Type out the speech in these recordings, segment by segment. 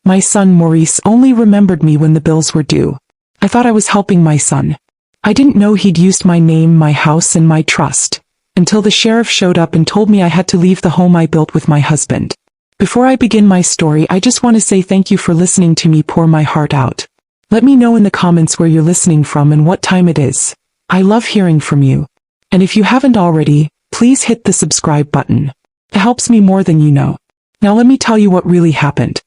My son Maurice only remembered me when the bills were due. I thought I was helping my son. I didn't know he'd used my name, my house, and my trust, until the sheriff showed up and told me I had to leave the home I built with my husband. Before I begin my story, I just want to say thank you for listening to me pour my heart out. Let me know in the comments where you're listening from and what time it is. I love hearing from you. And if you haven't already, please hit the subscribe button. It helps me more than you know. Now let me tell you what really happened.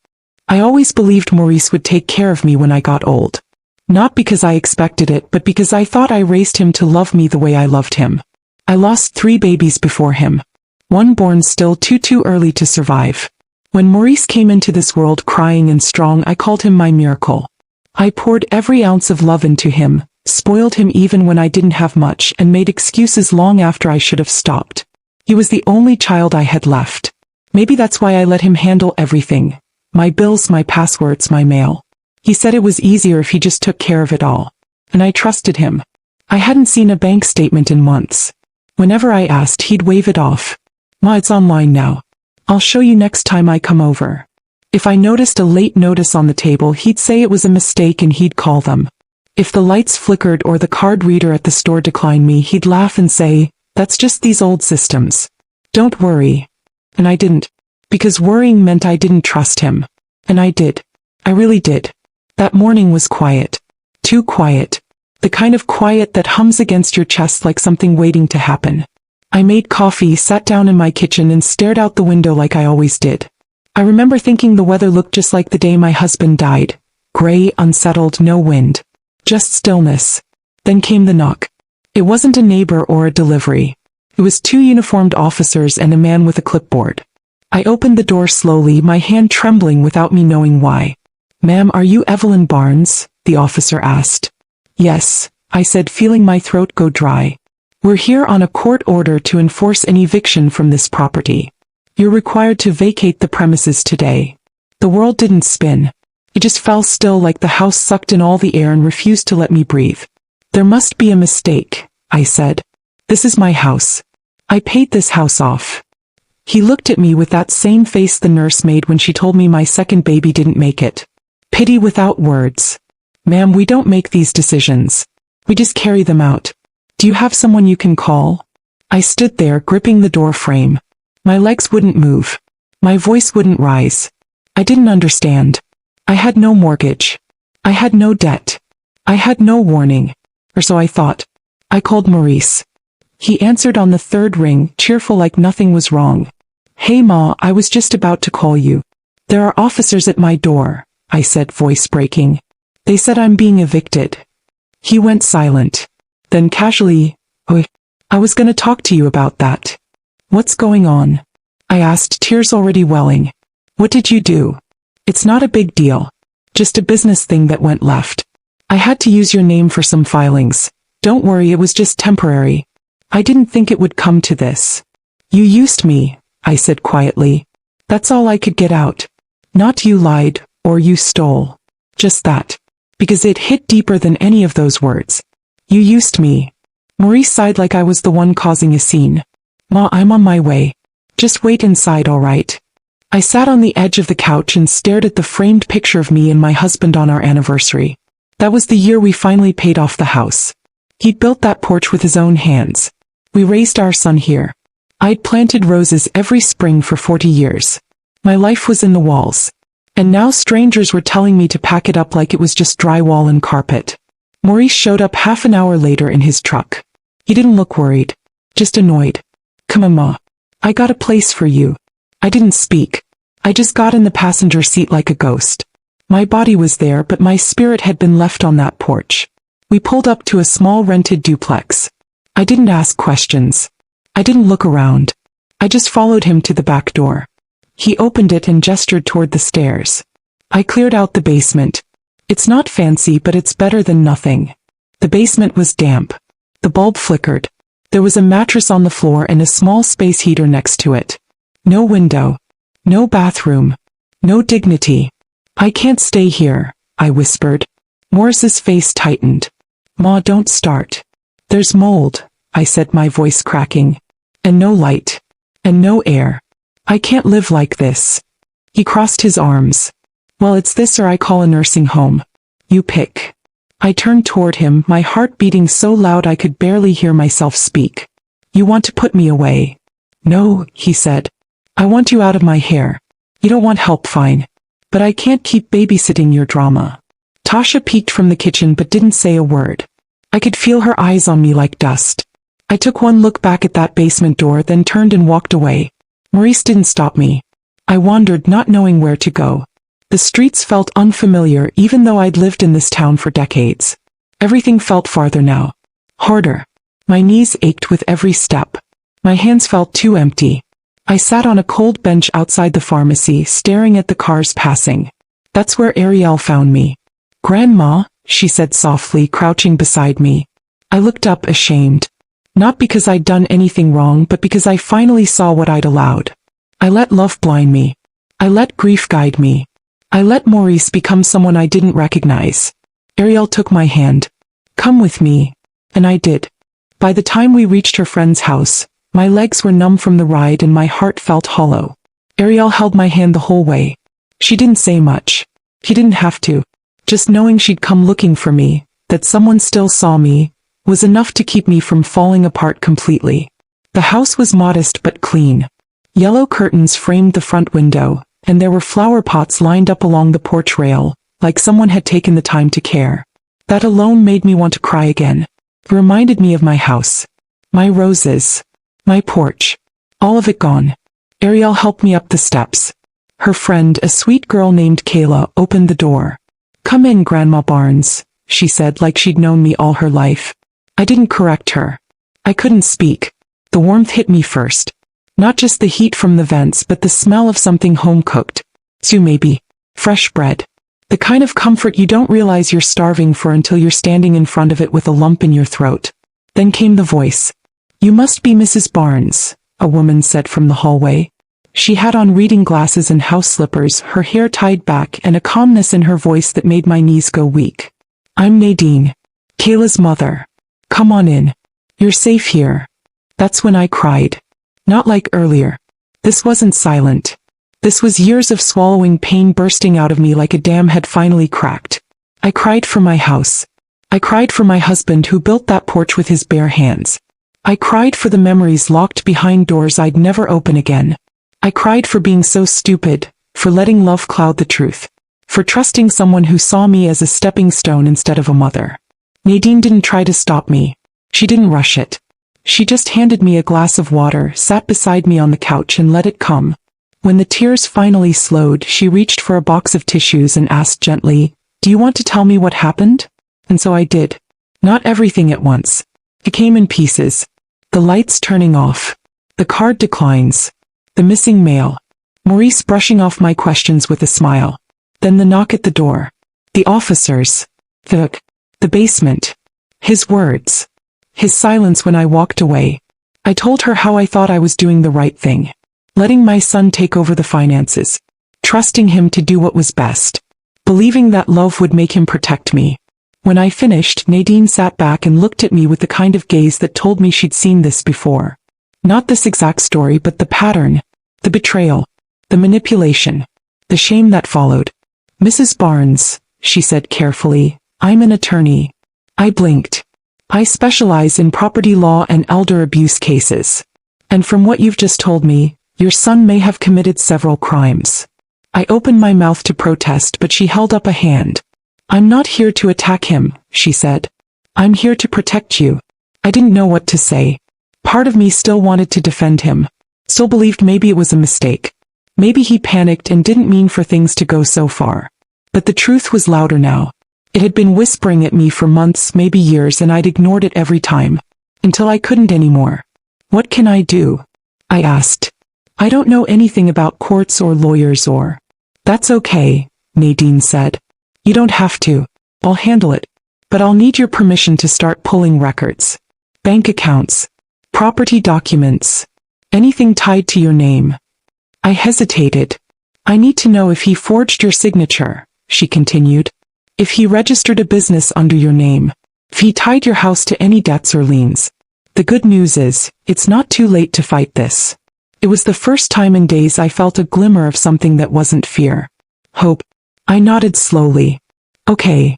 I always believed Maurice would take care of me when I got old. Not because I expected it, but because I thought I raised him to love me the way I loved him. I lost 3 babies before him. One born still too early to survive. When Maurice came into this world crying and strong, I called him my miracle. I poured every ounce of love into him, spoiled him even when I didn't have much, and made excuses long after I should have stopped. He was the only child I had left. Maybe that's why I let him handle everything. My bills, my passwords, my mail. He said it was easier if he just took care of it all. And I trusted him. I hadn't seen a bank statement in months. Whenever I asked, he'd wave it off. Ma, it's online now. I'll show you next time I come over. If I noticed a late notice on the table, he'd say it was a mistake and he'd call them. If the lights flickered or the card reader at the store declined me, he'd laugh and say, "That's just these old systems. Don't worry." And I didn't. Because worrying meant I didn't trust him. And I did. I really did. That morning was quiet. Too quiet. The kind of quiet that hums against your chest like something waiting to happen. I made coffee, sat down in my kitchen, and stared out the window like I always did. I remember thinking the weather looked just like the day my husband died. Gray, unsettled, no wind. Just stillness. Then came the knock. It wasn't a neighbor or a delivery. It was 2 uniformed officers and a man with a clipboard. I opened the door slowly, my hand trembling without me knowing why. "Ma'am, are you Evelyn Barnes?" the officer asked. "Yes," I said, feeling my throat go dry. "We're here on a court order to enforce an eviction from this property. You're required to vacate the premises today." The world didn't spin. It just fell still, like the house sucked in all the air and refused to let me breathe. "There must be a mistake," I said. "This is my house. I paid this house off." He looked at me with that same face the nurse made when she told me my second baby didn't make it. Pity without words. "Ma'am, we don't make these decisions. We just carry them out. Do you have someone you can call?" I stood there, gripping the door frame. My legs wouldn't move. My voice wouldn't rise. I didn't understand. I had no mortgage. I had no debt. I had no warning. Or so I thought. I called Maurice. He answered on the 3rd ring, cheerful like nothing was wrong. "Hey Ma, I was just about to call you. There are officers at my door," I said, voice breaking. "They said I'm being evicted." He went silent. Then casually, "Oh, I was gonna talk to you about that." "What's going on?" I asked, tears already welling. "What did you do?" "It's not a big deal. Just a business thing that went left. I had to use your name for some filings. Don't worry, it was just temporary. I didn't think it would come to this." "You used me," I said quietly. "That's all I could get out. Not you lied, or you stole. Just that." Because it hit deeper than any of those words. "You used me." Maurice sighed like I was the one causing a scene. "Ma, I'm on my way. Just wait inside, all right?" I sat on the edge of the couch and stared at the framed picture of me and my husband on our anniversary. That was the year we finally paid off the house. He'd built that porch with his own hands. We raised our son here. I'd planted roses every spring for 40 years. My life was in the walls. And now strangers were telling me to pack it up like it was just drywall and carpet. Maurice showed up half an hour later in his truck. He didn't look worried. Just annoyed. "Come on, Ma. I got a place for you." I didn't speak. I just got in the passenger seat like a ghost. My body was there, but my spirit had been left on that porch. We pulled up to a small rented duplex. I didn't ask questions. I didn't look around. I just followed him to the back door. He opened it and gestured toward the stairs. I cleared out the basement. It's not fancy, but it's better than nothing. The basement was damp. The bulb flickered. There was a mattress on the floor and a small space heater next to it. No window. No bathroom. No dignity. "I can't stay here," I whispered. Maurice's face tightened. "Ma, don't start. There's mold," I said, my voice cracking. "And no light. And no air. I can't live like this." He crossed his arms. Well, it's this or I call a nursing home. You pick. I turned toward him, my heart beating so loud I could barely hear myself speak. You want to put me away? No, he said. I want you out of my hair. You don't want help, fine. But I can't keep babysitting your drama. Tasha peeked from the kitchen but didn't say a word. I could feel her eyes on me like dust. I took one look back at that basement door, then turned and walked away. Maurice didn't stop me. I wandered, not knowing where to go. The streets felt unfamiliar even though I'd lived in this town for decades. Everything felt farther now. Harder. My knees ached with every step. My hands felt too empty. I sat on a cold bench outside the pharmacy, staring at the cars passing. That's where Ariel found me. Grandma, she said softly, crouching beside me. I looked up, ashamed. Not because I'd done anything wrong, but because I finally saw what I'd allowed. I let love blind me. I let grief guide me. I let Maurice become someone I didn't recognize. Ariel took my hand. Come with me. And I did. By the time we reached her friend's house, my legs were numb from the ride and my heart felt hollow. Ariel held my hand the whole way. She didn't say much. He didn't have to. Just knowing she'd come looking for me, that someone still saw me, was enough to keep me from falling apart completely. The house was modest but clean. Yellow curtains framed the front window, and there were flower pots lined up along the porch rail, like someone had taken the time to care. That alone made me want to cry again. It reminded me of my house. My roses. My porch. All of it gone. Ariel helped me up the steps. Her friend, a sweet girl named Kayla, opened the door. Come in, Grandma Barnes, she said like she'd known me all her life. I didn't correct her. I couldn't speak. The warmth hit me first. Not just the heat from the vents, but the smell of something home-cooked. Stew maybe. Fresh bread. The kind of comfort you don't realize you're starving for until you're standing in front of it with a lump in your throat. Then came the voice. You must be Mrs. Barnes, a woman said from the hallway. She had on reading glasses and house slippers, her hair tied back, and a calmness in her voice that made my knees go weak. I'm Nadine. Kayla's mother. Come on in. You're safe here. That's when I cried. Not like earlier. This wasn't silent. This was years of swallowing pain bursting out of me like a dam had finally cracked. I cried for my house. I cried for my husband who built that porch with his bare hands. I cried for the memories locked behind doors I'd never open again. I cried for being so stupid, for letting love cloud the truth, for trusting someone who saw me as a stepping stone instead of a mother. Nadine didn't try to stop me. She didn't rush it. She just handed me a glass of water, sat beside me on the couch and let it come. When the tears finally slowed, she reached for a box of tissues and asked gently, Do you want to tell me what happened? And so I did. Not everything at once. It came in pieces. The lights turning off. The card declines. The missing mail. Maurice brushing off my questions with a smile. Then the knock at the door. The officers. The basement. His words. His silence when I walked away. I told her how I thought I was doing the right thing. Letting my son take over the finances. Trusting him to do what was best. Believing that love would make him protect me. When I finished, Nadine sat back and looked at me with the kind of gaze that told me she'd seen this before. Not this exact story, but the pattern, the betrayal, the manipulation, the shame that followed. Mrs. Barnes, she said carefully, I'm an attorney. I blinked. I specialize in property law and elder abuse cases. And from what you've just told me, your son may have committed several crimes. I opened my mouth to protest, but she held up a hand. I'm not here to attack him, she said. I'm here to protect you. I didn't know what to say. Part of me still wanted to defend him. Still believed maybe it was a mistake. Maybe he panicked and didn't mean for things to go so far. But the truth was louder now. It had been whispering at me for months, maybe years, and I'd ignored it every time. Until I couldn't anymore. What can I do? I asked. I don't know anything about courts or lawyers or... That's okay, Nadine said. You don't have to. I'll handle it. But I'll need your permission to start pulling records. Bank accounts. Property documents. Anything tied to your name. I hesitated. I need to know if he forged your signature, she continued. If he registered a business under your name. If he tied your house to any debts or liens. The good news is, it's not too late to fight this. It was the first time in days I felt a glimmer of something that wasn't fear. Hope. I nodded slowly. Okay.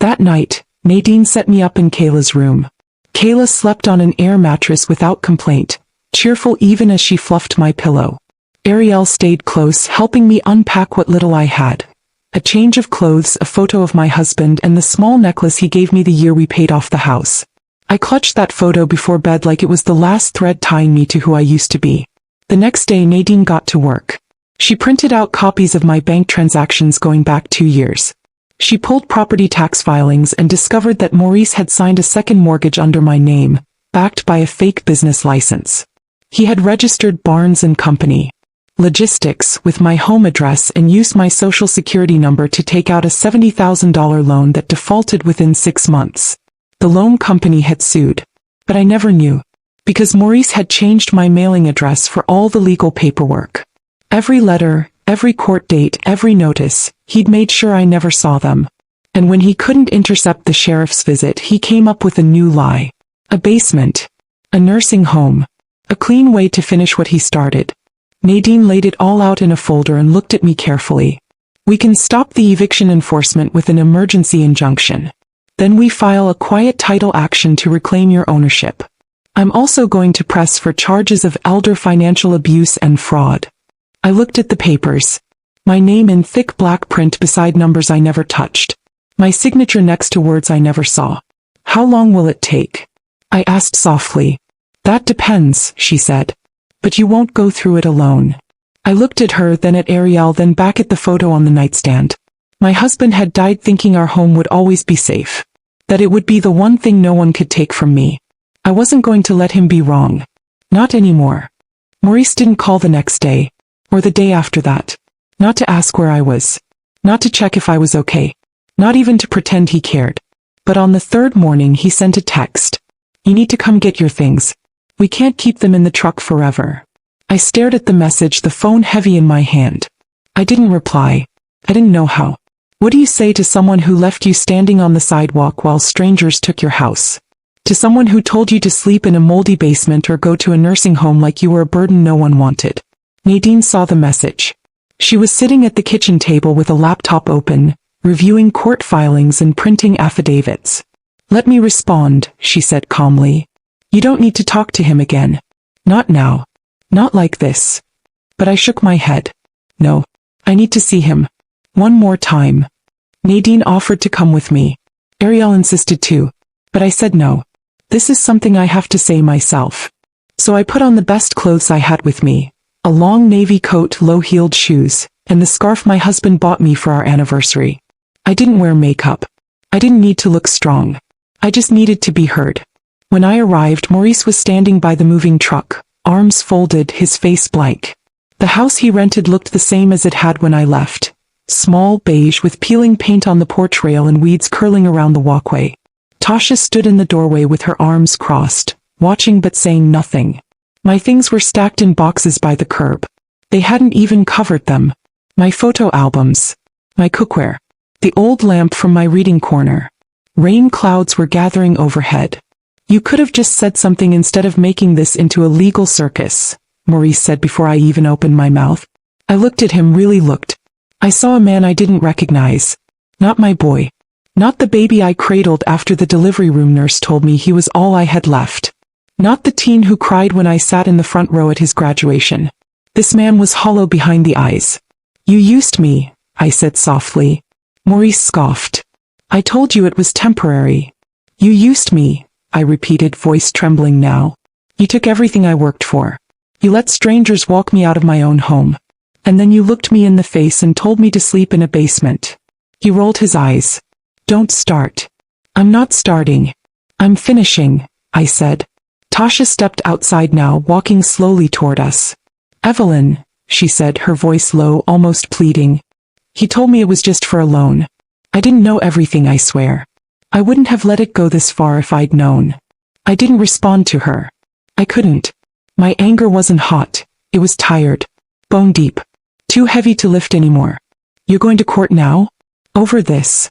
That night, Nadine set me up in Kayla's room. Kayla slept on an air mattress without complaint, cheerful even as she fluffed my pillow. Ariel stayed close, helping me unpack what little I had. A change of clothes, a photo of my husband, and the small necklace he gave me the year we paid off the house. I clutched that photo before bed like it was the last thread tying me to who I used to be. The next day Nadine got to work. She printed out copies of my bank transactions going back 2 years. She pulled property tax filings and discovered that Maurice had signed a second mortgage under my name, backed by a fake business license. He had registered Barnes & Company Logistics with my home address and used my social security number to take out a $70,000 loan that defaulted within 6 months. The loan company had sued, but I never knew, because Maurice had changed my mailing address for all the legal paperwork. Every letter, every court date, every notice, he'd made sure I never saw them. And when he couldn't intercept the sheriff's visit, he came up with a new lie. A basement. A nursing home. A clean way to finish what he started. Nadine laid it all out in a folder and looked at me carefully. We can stop the eviction enforcement with an emergency injunction. Then we file a quiet title action to reclaim your ownership. I'm also going to press for charges of elder financial abuse and fraud. I looked at the papers. My name in thick black print beside numbers I never touched. My signature next to words I never saw. How long will it take? I asked softly. That depends, she said. But you won't go through it alone. I looked at her, then at Ariel, then back at the photo on the nightstand. My husband had died thinking our home would always be safe. That it would be the one thing no one could take from me. I wasn't going to let him be wrong. Not anymore. Maurice didn't call the next day, or the day after that. Not to ask where I was. Not to check if I was okay. Not even to pretend he cared. But on the third morning he sent a text. You need to come get your things. We can't keep them in the truck forever. I stared at the message, the phone heavy in my hand. I didn't reply. I didn't know how. What do you say to someone who left you standing on the sidewalk while strangers took your house? To someone who told you to sleep in a moldy basement or go to a nursing home like you were a burden no one wanted? Nadine saw the message. She was sitting at the kitchen table with a laptop open, reviewing court filings and printing affidavits. Let me respond, she said calmly. You don't need to talk to him again. Not now. Not like this. But I shook my head. No. I need to see him. One more time. Nadine offered to come with me. Ariel insisted too. But I said no. This is something I have to say myself. So I put on the best clothes I had with me. A long navy coat, low-heeled shoes, and the scarf my husband bought me for our anniversary. I didn't wear makeup. I didn't need to look strong. I just needed to be heard. When I arrived, Maurice was standing by the moving truck, arms folded, his face blank. The house he rented looked the same as it had when I left. Small, beige, with peeling paint on the porch rail and weeds curling around the walkway. Tasha stood in the doorway with her arms crossed, watching but saying nothing. My things were stacked in boxes by the curb. They hadn't even covered them. My photo albums. My cookware. The old lamp from my reading corner. Rain clouds were gathering overhead. You could have just said something instead of making this into a legal circus, Maurice said before I even opened my mouth. I looked at him, really looked. I saw a man I didn't recognize. Not my boy. Not the baby I cradled after the delivery room nurse told me he was all I had left. Not the teen who cried when I sat in the front row at his graduation. This man was hollow behind the eyes. You used me, I said softly. Maurice scoffed. I told you it was temporary. You used me, I repeated, voice trembling now. You took everything I worked for. You let strangers walk me out of my own home. And then you looked me in the face and told me to sleep in a basement. He rolled his eyes. Don't start. I'm not starting. I'm finishing, I said. Tasha stepped outside now, walking slowly toward us. Evelyn, she said, her voice low, almost pleading. He told me it was just for a loan. I didn't know everything, I swear. I wouldn't have let it go this far if I'd known. I didn't respond to her. I couldn't. My anger wasn't hot. It was tired. Bone deep. Too heavy to lift anymore. You're going to court now? Over this?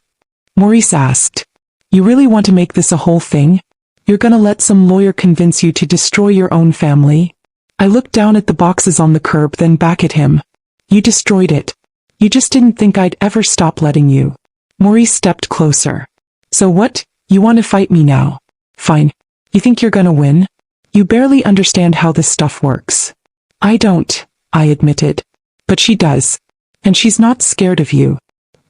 Maurice asked. You really want to make this a whole thing? You're gonna let some lawyer convince you to destroy your own family? I looked down at the boxes on the curb, then back at him. You destroyed it. You just didn't think I'd ever stop letting you. Maurice stepped closer. So what? You want to fight me now? Fine. You think you're gonna win? You barely understand how this stuff works. I don't, I admitted. But she does. And she's not scared of you.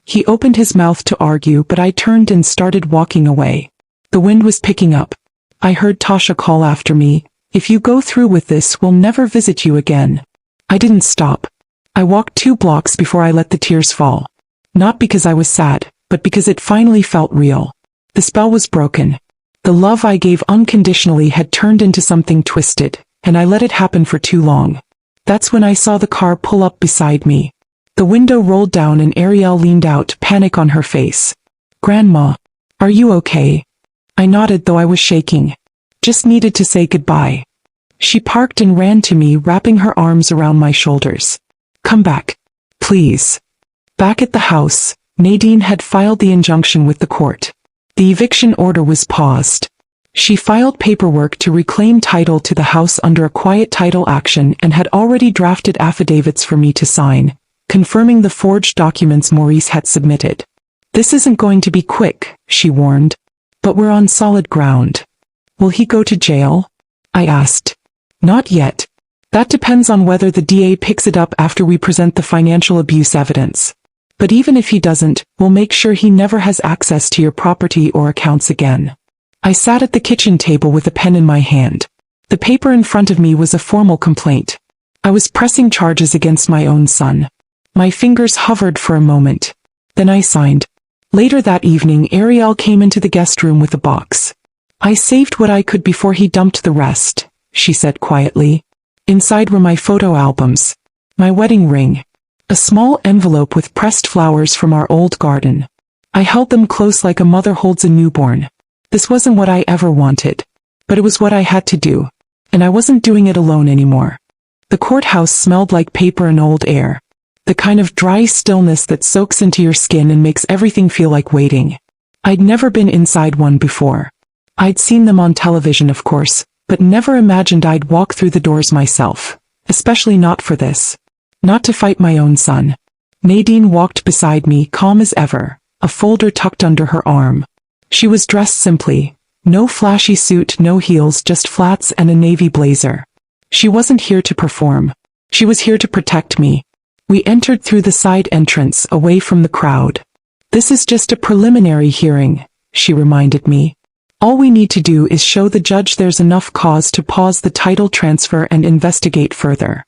He opened his mouth to argue, but I turned and started walking away. The wind was picking up. I heard Tasha call after me, "If you go through with this, we'll never visit you again." I didn't stop. I walked 2 blocks before I let the tears fall. Not because I was sad, but because it finally felt real. The spell was broken. The love I gave unconditionally had turned into something twisted, and I let it happen for too long. That's when I saw the car pull up beside me. The window rolled down and Ariel leaned out, panic on her face. "Grandma, are you okay?" I nodded, though I was shaking. "Just needed to say goodbye." She parked and ran to me, wrapping her arms around my shoulders. "Come back. Please." Back at the house, Nadine had filed the injunction with the court. The eviction order was paused. She filed paperwork to reclaim title to the house under a quiet title action and had already drafted affidavits for me to sign, confirming the forged documents Maurice had submitted. "This isn't going to be quick," she warned. "But we're on solid ground." "Will he go to jail?" I asked. "Not yet. That depends on whether the DA picks it up after we present the financial abuse evidence. But even if he doesn't, we'll make sure he never has access to your property or accounts again." I sat at the kitchen table with a pen in my hand. The paper in front of me was a formal complaint. I was pressing charges against my own son. My fingers hovered for a moment. Then I signed. Later that evening, Ariel came into the guest room with a box. "I saved what I could before he dumped the rest," she said quietly. Inside were my photo albums, my wedding ring, a small envelope with pressed flowers from our old garden. I held them close like a mother holds a newborn. This wasn't what I ever wanted, but it was what I had to do, and I wasn't doing it alone anymore. The courthouse smelled like paper and old air, the kind of dry stillness that soaks into your skin and makes everything feel like waiting. I'd never been inside one before. I'd seen them on television, of course, but never imagined I'd walk through the doors myself, especially not for this. Not to fight my own son. Nadine walked beside me, calm as ever, a folder tucked under her arm. She was dressed simply. No flashy suit, no heels, just flats and a navy blazer. She wasn't here to perform. She was here to protect me. We entered through the side entrance, away from the crowd. "This is just a preliminary hearing," she reminded me. "All we need to do is show the judge there's enough cause to pause the title transfer and investigate further."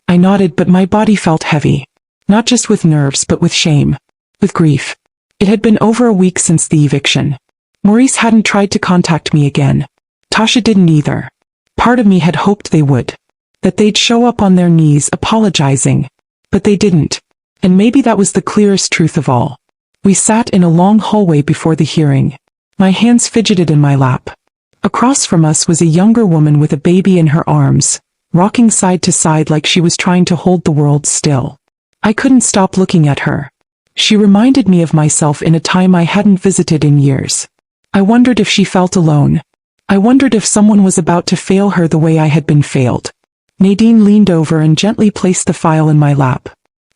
I nodded, but my body felt heavy. Not just with nerves, but with shame. With grief. It had been over a week since the eviction. Maurice hadn't tried to contact me again. Tasha didn't either. Part of me had hoped they would. That they'd show up on their knees, apologizing. But they didn't. And maybe that was the clearest truth of all. We sat in a long hallway before the hearing. My hands fidgeted in my lap. Across from us was a younger woman with a baby in her arms, rocking side to side like she was trying to hold the world still. I couldn't stop looking at her. She reminded me of myself in a time I hadn't visited in years. I wondered if she felt alone. I wondered if someone was about to fail her the way I had been failed. Nadine leaned over and gently placed the file in my lap.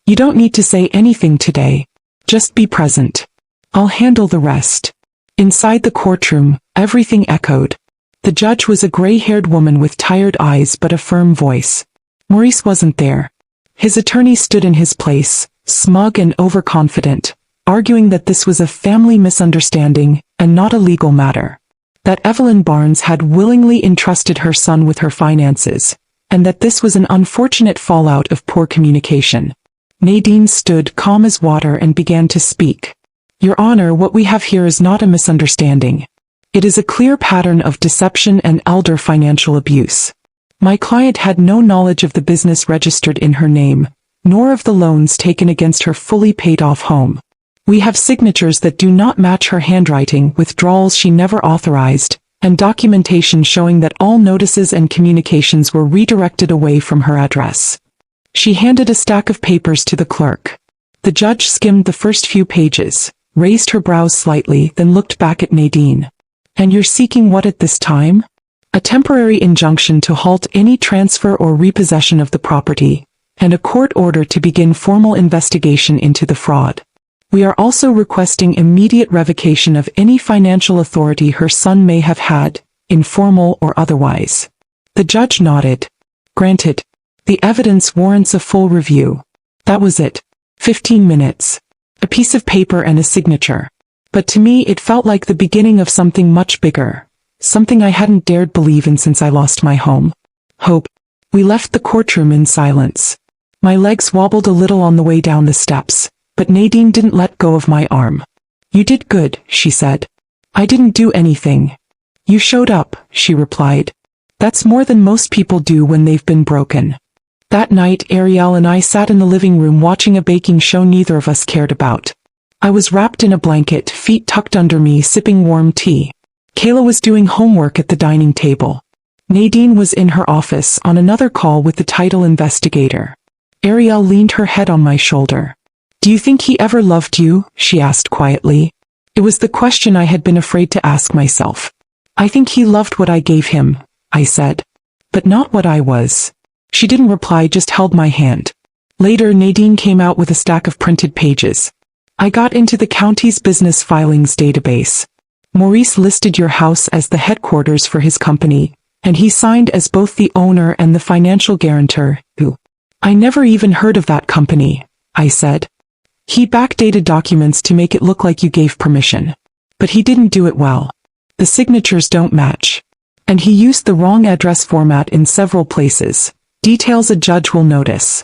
"You don't need to say anything today. Just be present. I'll handle the rest." Inside the courtroom, everything echoed. The judge was a gray-haired woman with tired eyes but a firm voice. Maurice wasn't there. His attorney stood in his place, smug and overconfident, arguing that this was a family misunderstanding and not a legal matter. That Evelyn Barnes had willingly entrusted her son with her finances, and that this was an unfortunate fallout of poor communication. Nadine stood calm as water and began to speak. "Your Honor, what we have here is not a misunderstanding. It is a clear pattern of deception and elder financial abuse. My client had no knowledge of the business registered in her name, nor of the loans taken against her fully paid-off home. We have signatures that do not match her handwriting, withdrawals she never authorized, and documentation showing that all notices and communications were redirected away from her address." She handed a stack of papers to the clerk. The judge skimmed the first few pages, raised her brows slightly, then looked back at Nadine. "And you're seeking what at this time?" "A temporary injunction to halt any transfer or repossession of the property, and a court order to begin formal investigation into the fraud. We are also requesting immediate revocation of any financial authority her son may have had, informal or otherwise. The judge nodded. Granted. The evidence warrants a full review. That was it. 15 minutes. A piece of paper and a signature. But to me it felt like the beginning of something much bigger. Something I hadn't dared believe in since I lost my home. Hope. We left the courtroom in silence. My legs wobbled a little on the way down the steps, but Nadine didn't let go of my arm. You did good, she said. I didn't do anything. You showed up, she replied. That's more than most people do when they've been broken. That night Ariel and I sat in the living room watching a baking show neither of us cared about. I was wrapped in a blanket, feet tucked under me, sipping warm tea. Kayla was doing homework at the dining table. Nadine was in her office on another call with the title investigator. Ariel leaned her head on my shoulder. Do you think he ever loved you? She asked quietly. It was the question I had been afraid to ask myself. I think he loved what I gave him, I said. But not what I was. She didn't reply, just held my hand. Later Nadine came out with a stack of printed pages. I got into the county's business filings database. Maurice listed your house as the headquarters for his company, and he signed as both the owner and the financial guarantor, who? I never even heard of that company, I said. He backdated documents to make it look like you gave permission. But he didn't do it well. The signatures don't match. And he used the wrong address format in several places. Details a judge will notice.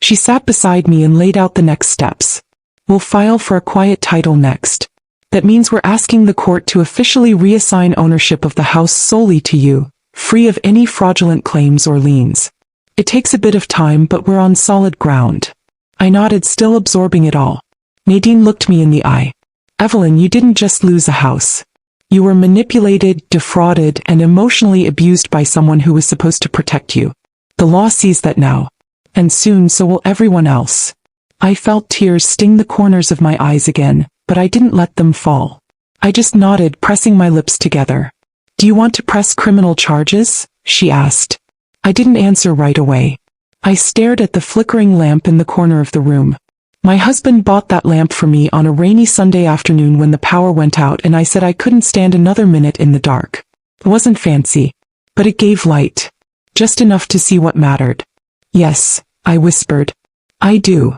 She sat beside me and laid out the next steps. We'll file for a quiet title next. That means we're asking the court to officially reassign ownership of the house solely to you, free of any fraudulent claims or liens. It takes a bit of time, but we're on solid ground. I nodded, still absorbing it all. Nadine looked me in the eye. Evelyn, you didn't just lose a house. You were manipulated, defrauded, and emotionally abused by someone who was supposed to protect you. The law sees that now. And soon so will everyone else. I felt tears sting the corners of my eyes again, but I didn't let them fall. I just nodded, pressing my lips together. Do you want to press criminal charges? She asked. I didn't answer right away. I stared at the flickering lamp in the corner of the room. My husband bought that lamp for me on a rainy Sunday afternoon when the power went out, and I said I couldn't stand another minute in the dark. It wasn't fancy, but it gave light. Just enough to see what mattered. Yes, I whispered. I do.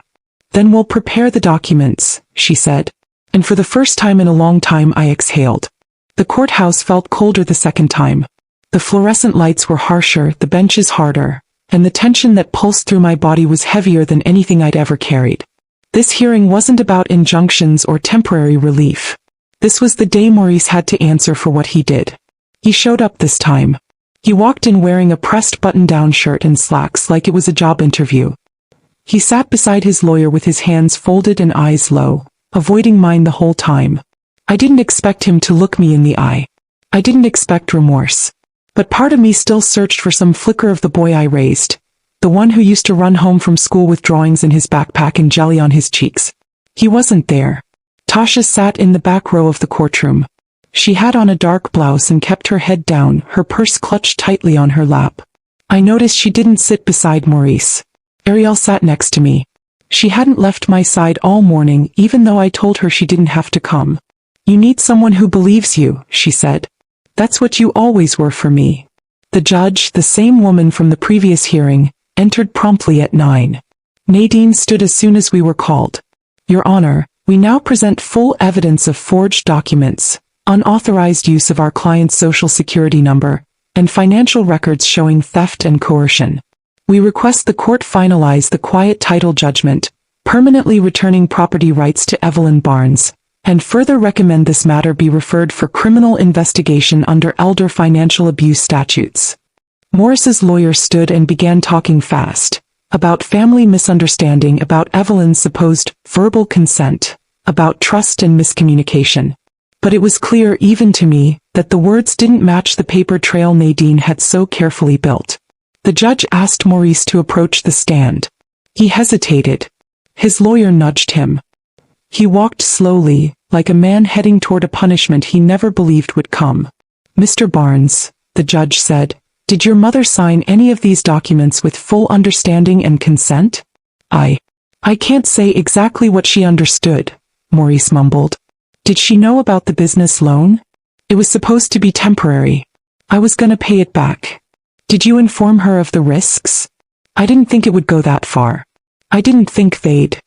Then we'll prepare the documents, she said. And for the first time in a long time I exhaled. The courthouse felt colder the second time. The fluorescent lights were harsher, the benches harder, and the tension that pulsed through my body was heavier than anything I'd ever carried. This hearing wasn't about injunctions or temporary relief. This was the day Maurice had to answer for what he did. He showed up this time. He walked in wearing a pressed button-down shirt and slacks like it was a job interview. He sat beside his lawyer with his hands folded and eyes low, avoiding mine the whole time. I didn't expect him to look me in the eye. I didn't expect remorse. But part of me still searched for some flicker of the boy I raised, the one who used to run home from school with drawings in his backpack and jelly on his cheeks. He wasn't there. Tasha sat in the back row of the courtroom. She had on a dark blouse and kept her head down, her purse clutched tightly on her lap. I noticed she didn't sit beside Maurice. Ariel sat next to me. She hadn't left my side all morning, even though I told her she didn't have to come. You need someone who believes you, she said. That's what you always were for me. The judge, the same woman from the previous hearing, entered promptly at 9. Nadine stood as soon as we were called. Your Honor, we now present full evidence of forged documents, unauthorized use of our client's social security number, and financial records showing theft and coercion. We request the court finalize the quiet title judgment, permanently returning property rights to Evelyn Barnes, and further recommend this matter be referred for criminal investigation under elder financial abuse statutes. Maurice's lawyer stood and began talking fast, about family misunderstanding, about Evelyn's supposed verbal consent, about trust and miscommunication. But it was clear even to me that the words didn't match the paper trail Nadine had so carefully built. The judge asked Maurice to approach the stand. He hesitated. His lawyer nudged him. He walked slowly, like a man heading toward a punishment he never believed would come. Mr. Barnes, the judge said, Did your mother sign any of these documents with full understanding and consent? I can't say exactly what she understood, Maurice mumbled. Did she know about the business loan? It was supposed to be temporary. I was gonna pay it back. Did you inform her of the risks? I didn't think it would go that far. I didn't think they'd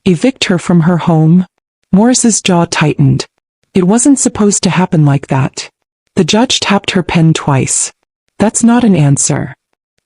evict her from her home. Maurice's jaw tightened. It wasn't supposed to happen like that. The judge tapped her pen twice. That's not an answer.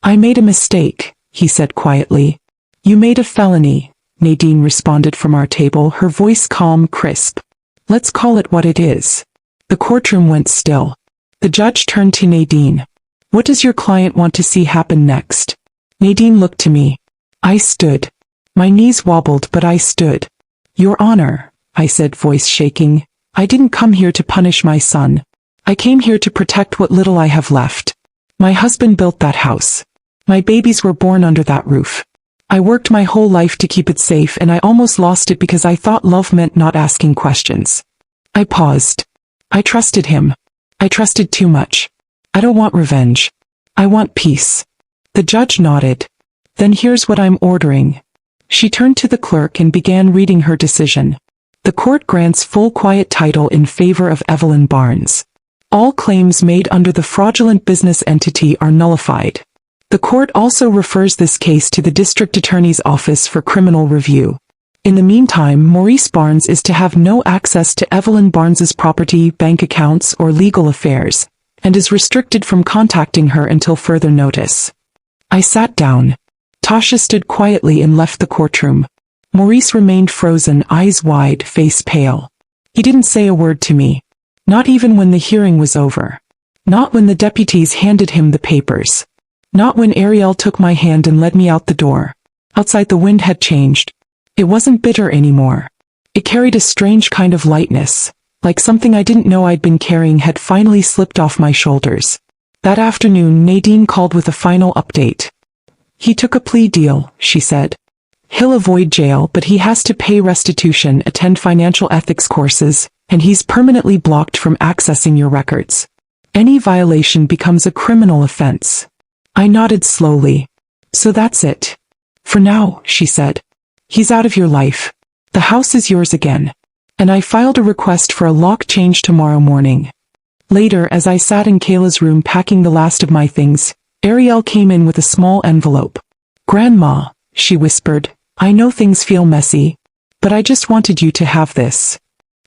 I made a mistake, he said quietly. You made a felony, Nadine responded from our table, her voice calm, crisp. Let's call it what it is. The courtroom went still. The judge turned to Nadine. What does your client want to see happen next? Nadine looked to me. I stood. My knees wobbled, but I stood. Your Honor, I said, voice shaking, I didn't come here to punish my son. I came here to protect what little I have left. My husband built that house. My babies were born under that roof. I worked my whole life to keep it safe, and I almost lost it because I thought love meant not asking questions. I paused. I trusted him. I trusted too much. I don't want revenge. I want peace. The judge nodded. Then here's what I'm ordering. She turned to the clerk and began reading her decision. The court grants full quiet title in favor of Evelyn Barnes. All claims made under the fraudulent business entity are nullified. The court also refers this case to the district attorney's office for criminal review. In the meantime, Maurice Barnes is to have no access to Evelyn Barnes's property, bank accounts, or legal affairs, and is restricted from contacting her until further notice. I sat down. Tasha stood quietly and left the courtroom. Maurice remained frozen, eyes wide, face pale. He didn't say a word to me. Not even when the hearing was over. Not when the deputies handed him the papers. Not when Ariel took my hand and led me out the door. Outside, the wind had changed. It wasn't bitter anymore. It carried a strange kind of lightness, like something I didn't know I'd been carrying had finally slipped off my shoulders. That afternoon, Nadine called with a final update. He took a plea deal, she said. He'll avoid jail, but he has to pay restitution, attend financial ethics courses, and he's permanently blocked from accessing your records. Any violation becomes a criminal offense. I nodded slowly. So that's it. For now, she said. He's out of your life. The house is yours again. And I filed a request for a lock change tomorrow morning. Later, as I sat in Kayla's room packing the last of my things, Ariel came in with a small envelope. Grandma, she whispered, I know things feel messy, but I just wanted you to have this.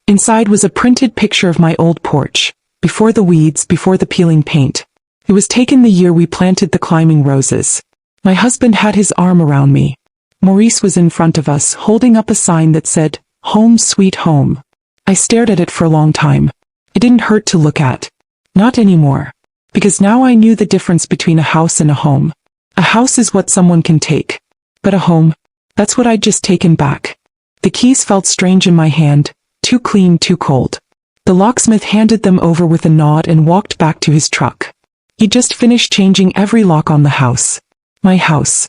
Inside was a printed picture of my old porch, before the weeds, before the peeling paint. It was taken the year we planted the climbing roses. My husband had his arm around me. Maurice was in front of us, holding up a sign that said, Home Sweet Home. I stared at it for a long time. It didn't hurt to look at. Not anymore. Because now I knew the difference between a house and a home. A house is what someone can take. But a home, that's what I'd just taken back. The keys felt strange in my hand, too clean, too cold. The locksmith handed them over with a nod and walked back to his truck. He'd just finished changing every lock on the house. My house.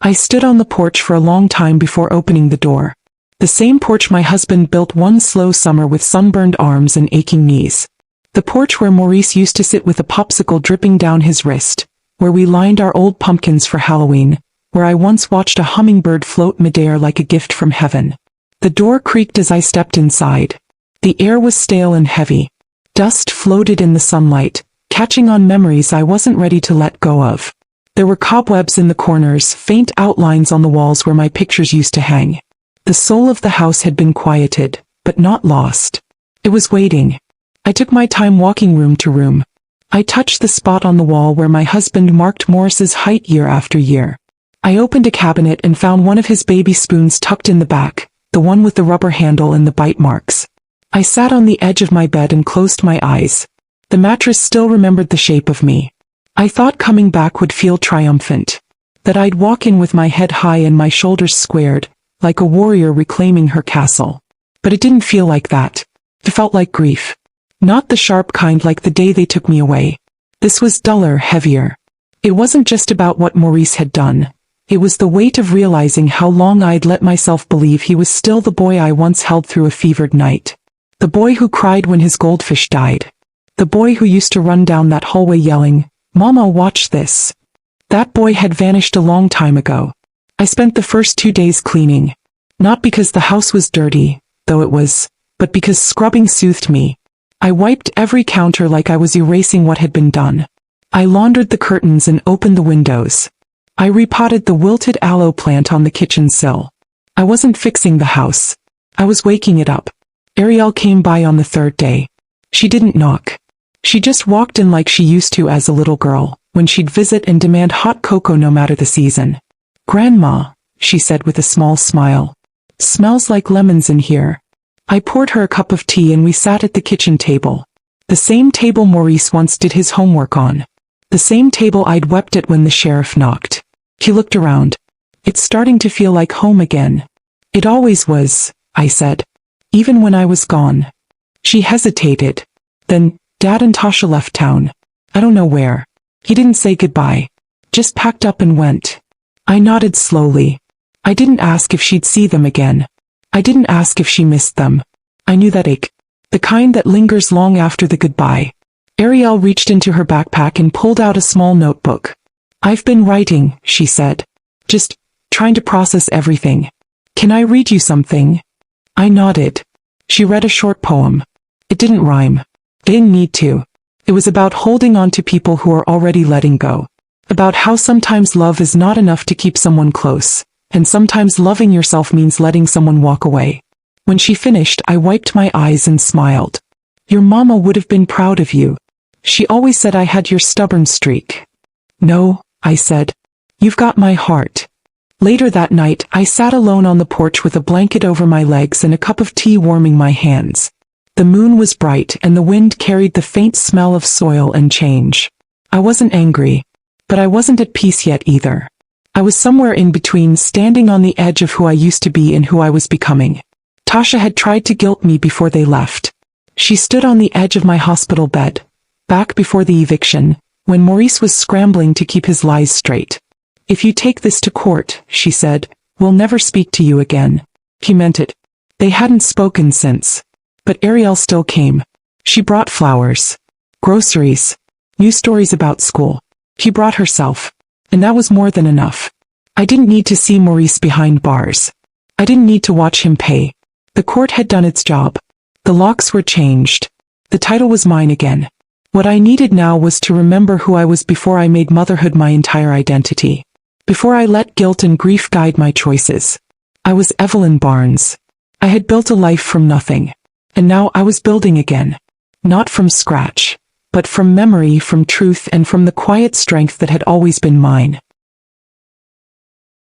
I stood on the porch for a long time before opening the door. The same porch my husband built one slow summer with sunburned arms and aching knees. The porch where Maurice used to sit with a popsicle dripping down his wrist, where we lined our old pumpkins for Halloween, where I once watched a hummingbird float midair like a gift from heaven. The door creaked as I stepped inside. The air was stale and heavy. Dust floated in the sunlight, catching on memories I wasn't ready to let go of. There were cobwebs in the corners, faint outlines on the walls where my pictures used to hang. The soul of the house had been quieted, but not lost. It was waiting. I took my time walking room to room. I touched the spot on the wall where my husband marked Maurice's height year after year. I opened a cabinet and found one of his baby spoons tucked in the back, the one with the rubber handle and the bite marks. I sat on the edge of my bed and closed my eyes. The mattress still remembered the shape of me. I thought coming back would feel triumphant. That I'd walk in with my head high and my shoulders squared, like a warrior reclaiming her castle. But it didn't feel like that. It felt like grief. Not the sharp kind like the day they took me away. This was duller, heavier. It wasn't just about what Maurice had done. It was the weight of realizing how long I'd let myself believe he was still the boy I once held through a fevered night. The boy who cried when his goldfish died. The boy who used to run down that hallway yelling, Mama, watch this. That boy had vanished a long time ago. I spent the first 2 days cleaning. Not because the house was dirty, though it was, but because scrubbing soothed me. I wiped every counter like I was erasing what had been done. I laundered the curtains and opened the windows. I repotted the wilted aloe plant on the kitchen sill. I wasn't fixing the house. I was waking it up. Ariel came by on the 3rd day. She didn't knock. She just walked in like she used to as a little girl, when she'd visit and demand hot cocoa no matter the season. "Grandma," she said with a small smile. "Smells like lemons in here." I poured her a cup of tea and we sat at the kitchen table. The same table Maurice once did his homework on. The same table I'd wept at when the sheriff knocked. He looked around. "It's starting to feel like home again." "It always was," I said. "Even when I was gone." She hesitated. "Then, Dad and Tasha left town. I don't know where. He didn't say goodbye. Just packed up and went." I nodded slowly. I didn't ask if she'd see them again. I didn't ask if she missed them. I knew that ache. The kind that lingers long after the goodbye. Ariel reached into her backpack and pulled out a small notebook. "I've been writing," she said. "Just trying to process everything. Can I read you something?" I nodded. She read a short poem. It didn't rhyme. It didn't need to. It was about holding on to people who are already letting go. About how sometimes love is not enough to keep someone close, and sometimes loving yourself means letting someone walk away. When she finished, I wiped my eyes and smiled. "Your mama would have been proud of you. She always said I had your stubborn streak." "No," I said. "You've got my heart." Later that night, I sat alone on the porch with a blanket over my legs and a cup of tea warming my hands. The moon was bright and the wind carried the faint smell of soil and change. I wasn't angry, but I wasn't at peace yet either. I was somewhere in between, standing on the edge of who I used to be and who I was becoming. Tasha had tried to guilt me before they left. She stood on the edge of my hospital bed, back before the eviction, when Maurice was scrambling to keep his lies straight. "If you take this to court," she said, "we'll never speak to you again." He meant it. They hadn't spoken since. But Ariel still came. She brought flowers, groceries, new stories about school. He brought herself. And that was more than enough. I didn't need to see Maurice behind bars. I didn't need to watch him pay. The court had done its job. The locks were changed. The title was mine again. What I needed now was to remember who I was before I made motherhood my entire identity. Before I let guilt and grief guide my choices. I was Evelyn Barnes. I had built a life from nothing. And now I was building again. Not from scratch, but from memory, from truth, and from the quiet strength that had always been mine.